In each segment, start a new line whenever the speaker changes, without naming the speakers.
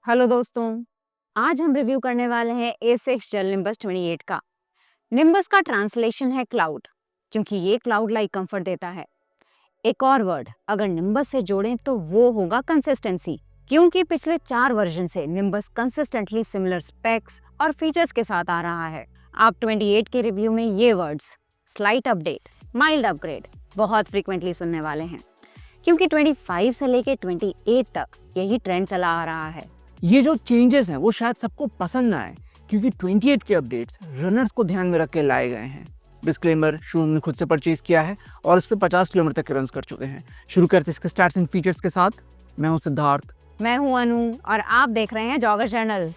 Hello दोस्तों, आज हम रिव्यू करने वाले हैं A6 जेल निम्बस 28 का। निम्बस का ट्रांसलेशन है क्लाउड, क्योंकि ये क्लाउड लाइक कंफर्ट देता है। एक और वर्ड अगर निम्बस से जोड़ें तो वो होगा कंसिस्टेंसी, क्योंकि पिछले 4 वर्जन से निम्बस कंसिस्टेंटली सिमिलर स्पेक्स और फीचर्स के साथ आ रहा है। आप 28 के रिव्यू में ये words slight update, mild upgrade बहुत फ्रीक्वेंटली सुनने वाले हैं, क्योंकि 25 से लेके 28 तक यही ट्रेंड चला आ रहा है।
ये जो चेंजेस हैं वो शायद सबको पसंद ना आए, क्योंकि 28 के अपडेट्स रनर्स को ध्यान में रख के लाए गए हैं। डिस्क्लेमर, शू हमने खुद से परचेज किया है और इस पे 50 किलोमीटर तक रन कर चुके हैं। शुरू करते इसके स्टार्ट्स एंड फीचर्स के साथ। मैं हूं सिद्धार्थ।
मैं हूं अनु और आप देख रहे हैं jogger channel.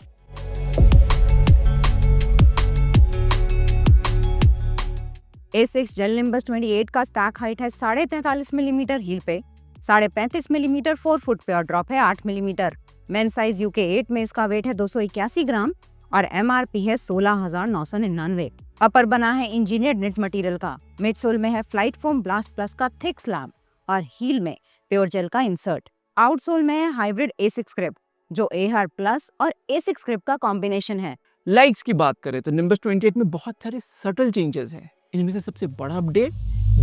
A6 jail nimbus 28 का स्टैक हाइट है 43.5 मिलीमीटर हील पे, 35.5 मिलीमीटर 4 फुट पे और ड्रॉप है 8 मिलीमीटर। मेन साइज UK 8 में इसका वेट है 281 ग्राम और MRP है 16,999। अपर बना है इंजीनियर्ड नेट मटेरियल का, मिडसोल में है फ्लाइट फोम ब्लास्ट प्लस का थिक स्लैब और हील में प्योर जेल का इंसर्ट। आउटसोल में है हाइब्रिड A6 ग्रिप, जो AR प्लस और A6 ग्रिप का कॉम्बिनेशन है।
लाइक्स की बात करें तो निम्बस 28 में बहुत सारे सटल चेंजेस हैं। इनमें से सबसे बड़ा अपडेट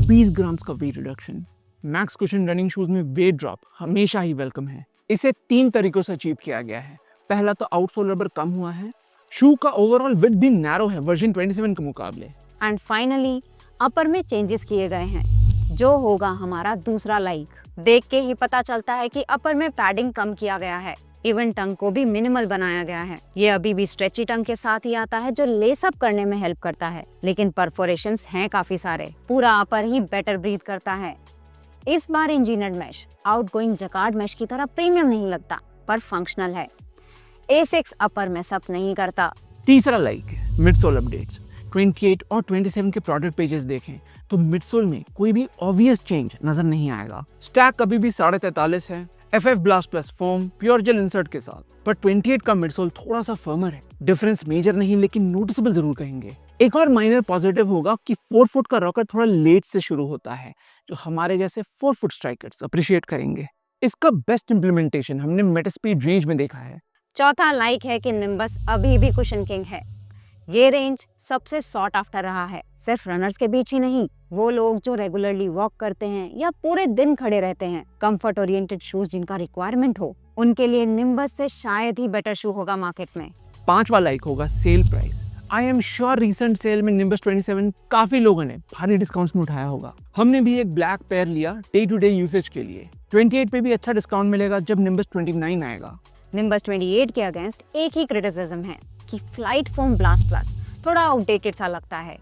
20 ग्राम्स का weight reduction. Max cushion running shoes में वेट ड्रॉप हमेशा ही वेलकम है। इसे 3 तरीकों से अचीव किया गया है। पहला तो आउटसोल रबर कम हुआ है। शू का ओवरऑल विड्थ भी नैरो है वर्जन 27 के मुकाबले।
एंड फाइनली अपर में चेंजेस किए गए हैं, जो होगा हमारा दूसरा लाइक। देख के ही पता चलता है कि अपर में पैडिंग कम किया गया है। इवन टंग को भी मिनिमल बनाया गया है। ये अभी भी स्ट्रेची टंग के साथ ही आता है, जो लेस अप करने में हेल्प करता है, लेकिन परफोरेशंस हैं काफी सारे। पूरा अपर ही बेटर ब्रीथ करता है। इस बार engineered mesh outgoing jacquard mesh की तरह प्रीमियम नहीं लगता, पर फंक्शनल है। A6 अपर में सब नहीं करता।
तीसरा लाइक मिडसोल अपडेट्स। 28 और 27 के प्रोडक्ट पेजेस देखें तो मिडसोल में कोई भी ऑब्वियस चेंज नजर नहीं आएगा। स्टैक अभी भी 43.5 है, FF blast plus foam pure gel insert के साथ, पर 28 का मिडसोल थोड़ा सा फर्मर है। डिफरेंस मेजर नहीं, लेकिन नोटिसेबल जरूर कहेंगे। एक और माइनर पॉजिटिव होगा कि 4 फुट का रॉकर थोड़ा लेट से शुरू होता है, जो हमारे जैसे 4 फुट स्ट्राइकर्स अप्रिशिएट करेंगे। इसका बेस्ट इंप्लीमेंटेशन हमने मेटास्पीड रेंज में देखा है।
चौथा लाइक है कि निम्बस अभी भी कुशन किंग है। ये रेंज सबसे सॉट आफ्टर रहा है, सिर्फ रनर्स के बीच ही नहीं, वो लोग जो रेगुलरली वॉक करते हैं या पूरे दिन खड़े रहते हैं, कंफर्ट ओरिएंटेड शूज जिनका रिक्वायरमेंट हो, उनके लिए निम्बस से शायद ही बेटर शू होगा मार्केट में।
पांचवा लाइक होगा sale price. I am sure recent sale में निम्बस 27 काफी लोगों ने भारी डिस्काउंट्स में उठाया होगा। हमने भी एक ब्लैक पेयर लिया डे टू डे यूसेज के लिए। 28 पे भी अच्छा डिस्काउंट मिलेगा जब निम्बस 29 आएगा।
निम्बस 28 के अगेंस्ट एक ही क्रिटिसिज्म है कि फ्लाइट फोम ब्लास्ट प्लस थोड़ा आउटडेटेड सा लगता है।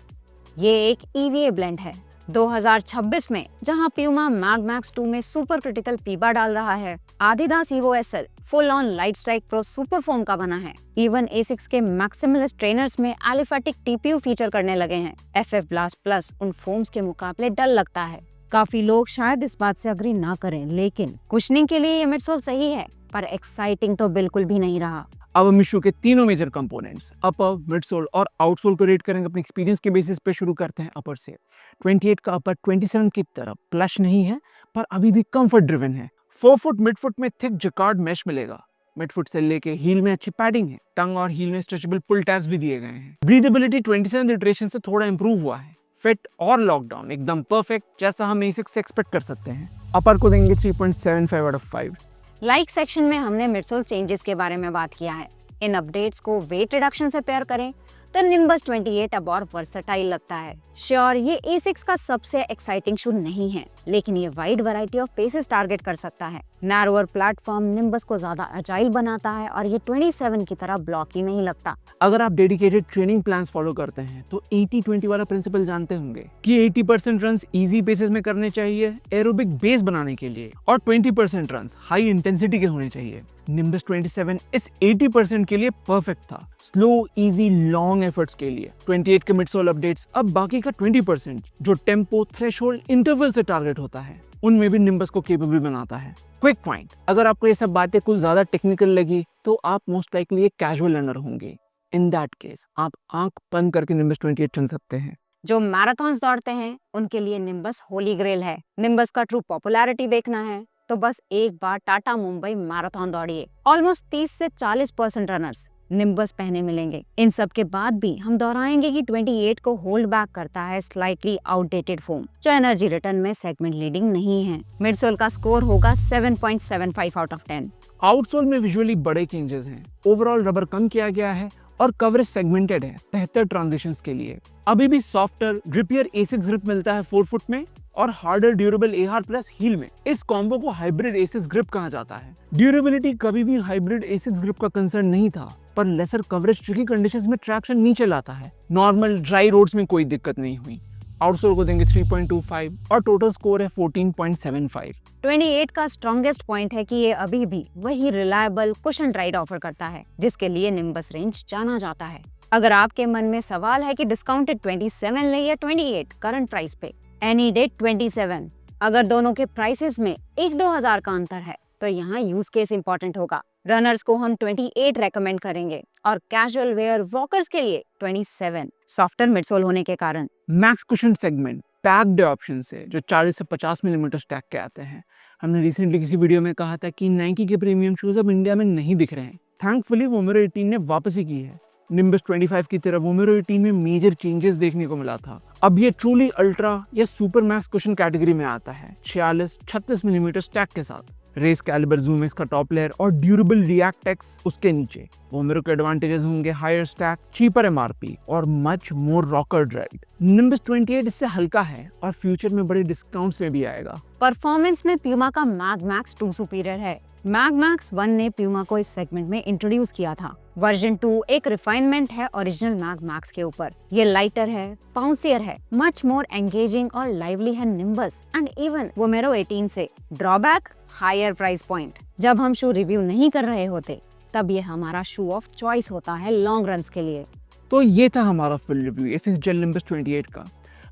ये एक EVA ब्लेंड है 2026 में, जहां प्यूमा मैग मैक्स 2 में सुपर क्रिटिकल पीबा डाल रहा है। Adidas EVO SL full on light strike pro super foam का बना है। इवन A6 के मैक्सिमलिस्ट ट्रेनर्स में एलिफेटिक TPU फीचर करने लगे हैं। FF ब्लास्ट प्लस उन फोम्स के मुकाबले डल लगता है। काफी लोग शायद इस बात से अग्री ना करें, लेकिन कुशनिंग के लिए ये मिडसोल सही है, पर एक्साइटिंग तो बिल्कुल भी नहीं रहा।
अब हम इशू के तीनों मेजर कंपोनेंट्स अपर, मिडसोल और आउटसोल को रेट करेंगे अपने एक्सपीरियंस के बेसिस पे। शुरू करते हैं अपर से। 28 का अपर 27 की तरह प्लश नहीं है, पर अभी भी कंफर्ट ड्रिवन है। 4 फुट मिड फुट में थिक जकार्ड मैश मिलेगा। मिड फुट से लेके हील में अच्छी पैडिंग है। टंग और हील में स्ट्रेचेबल पुल टैब्स भी दिए गए हैं। ब्रीदेबिलिटी 27 इटरेशन से थोड़ा इंप्रूव हुआ है। फिट और लॉकडाउन एकदम परफेक्ट, जैसा हम A6 से एक्सपेक्ट कर सकते हैं। अपर को देंगे 3.75 आउट ऑफ 5।
लाइक सेक्शन में हमने मिडसोल चेंजेस के बारे में बात किया है। इन अपडेट्स को वेट रिडक्शन से पेयर करें तो निम्बस 28 अब और वर्सेटाइल लगता है। श्योर, ये A6 का सबसे एक्साइटिंग शू नहीं है, लेकिन ये wide variety of paces target कर सकता है। नैरोअर प्लेटफॉर्म निम्बस को ज्यादा अजाइल बनाता है और ये 27 की तरह ब्लॉकी नहीं लगता।
अगर आप डेडिकेटेड ट्रेनिंग प्लान्स फॉलो करते हैं तो 80-20 वाला प्रिंसिपल जानते होंगे कि 80% रन्स इजी पेसेस में करने चाहिए एरोबिक बेस बनाने के लिए, और 20% रन्स हाई इंटेंसिटी के होने चाहिए। निम्बस 27 इस 80% के लिए परफेक्ट था, स्लो, इजी, लॉन्ग एफर्ट्स के लिए। 28 के मिडसोल अपडेट्स अब बाकी का 20% जो टेम्पो, थ्रेशोल्ड, इंटरवल से टारगेट होता है, उनमें भी निम्बस को केपेबल बनाता है। क्विक पॉइंट, अगर आपको ये सब बातें कुछ ज्यादा टेक्निकल लगी तो आप मोस्ट लाइकली एक कैजुअल लर्नर होंगे। इन दैट केस आप आंख बंद करके निम्बस 28 चुन सकते हैं।
जो मैराथन्स दौड़ते हैं उनके लिए निम्बस होली ग्रेल है। निम्बस का ट्रू पॉपुलैरिटी देखना है तो बस एक बार टाटा मुंबई मैराथन दौड़िए। ऑलमोस्ट 30 से 40% रनर्स निम्बस पहने मिलेंगे। इन सब के बाद भी हम दोहराएंगे कि 28 को होल्ड बैक करता है स्लाइटली आउटडेटेड फोम, जो एनर्जी रिटर्न में सेगमेंट लीडिंग नहीं है। मिडसोल का स्कोर होगा 7.75 आउट ऑफ 10।
आउटसोल में विजुअली बड़े चेंजेस हैं, ओवरऑल रबर कम किया गया है और कवरेज सेगमेंटेड है बेहतर ट्रांजिशंस के लिए। अभी भी सॉफ्टर ग्रिपियर एसिक्स ग्रिप मिलता है 4 फुट में और harder durable AR plus heel में। इस कॉम्बो को हाइब्रिड एसिक्स ग्रिप कहा जाता है। ड्यूरेबिलिटी कभी भी हाइब्रिड एसिक्स ग्रिप का कंसर्न नहीं था, पर लेसर कवरेज ट्रिकी कंडीशंस में ट्रैक्शन नीचे लाता है। नॉर्मल ड्राई रोड्स में कोई दिक्कत नहीं हुई। आउटसोल को देंगे 3.25 और टोटल स्कोर है 14.75।
28 का स्ट्रॉन्गेस्ट पॉइंट है कि ये अभी भी वही रिलायबल कुशन राइड ऑफर करता है जिसके लिए निम्बस रेंज जाना जाता है। अगर आपके मन में सवाल है कि डिस्काउंटेड 27 ले या 28 करंट प्राइस पे, एनी डे 27। अगर दोनों के प्राइसेस में 1-2 हजार का अंतर है तो यहाँ यूज केस इंपॉर्टेंट होगा। रनर्स को हम 28 रेकमेंड करेंगे और कैजुअल वेयर वॉकर्स के लिए 27, सॉफ्टर मिडसोल होने के कारण।
Max cushion segment packed option से जो 40 से 50 मिलीमीटर स्टैक के आते हैं। हमने रिसेंटली किसी वीडियो में कहा था कि नाइकी के प्रीमियम शूज अब इंडिया में नहीं दिख रहे हैं। थैंकफुली वोमेरो 18 ने वापसी की है। निम्बस 25 की तरह वोमेरो 18 में मेजर चेंजेस देखने को मिला था। अब ये ट्रूली अल्ट्रा या सुपर मैक्स कुशन कैटेगरी में आता है, 46-36 मिलीमीटर स्टैक के साथ। रेस कैलिबर जूम एक्स का टॉप लेयर और ड्यूरेबल रिएक्ट एक्स उसके नीचे। वोमेरो के एडवांटेजेस होंगे हायर स्टैक, चीपर एमआरपी और much more rocker ride. Nimbus 28 इससे हल्का है और फ्यूचर में बड़े डिस्काउंट्स में भी आएगा।
परफॉर्मेंस में प्यूमा का मैग मैक्स 2 सुपीरियर है। मैग मैक्स 1 ने प्यूमा को इस सेगमेंट में इंट्रोड्यूस किया था। वर्जन 2 एक रिफाइनमेंट है ओरिजिनल मैग मैक्स के ऊपर। ये लाइटर है, पाउंसियर है, मच मोर एंगेजिंग और लाइवली है निम्बस एंड इवन वोमेरो 18 से। Drawback higher price point. जब हम शू रिव्यू नहीं कर रहे होते तब ये हमारा शू ऑफ चॉइस होता है लॉन्ग रन्स के लिए।
तो ये था हमारा full review Asics jail nimbus 28 का।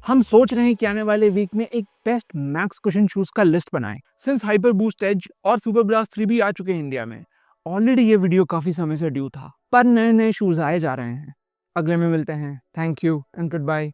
हम सोच रहे हैं कि आने वाले वीक में एक बेस्ट मैक्स कुशन शूज का लिस्ट बनाएं। सिंस हाइपर बूस्ट एज और सुपर ब्लास्ट 3 भी आ चुके हैं इंडिया में, ऑलरेडी ये वीडियो काफी समय से ड्यू था, पर नए नए शूज आए जा रहे हैं। अगले में मिलते हैं। Thank you and good bye.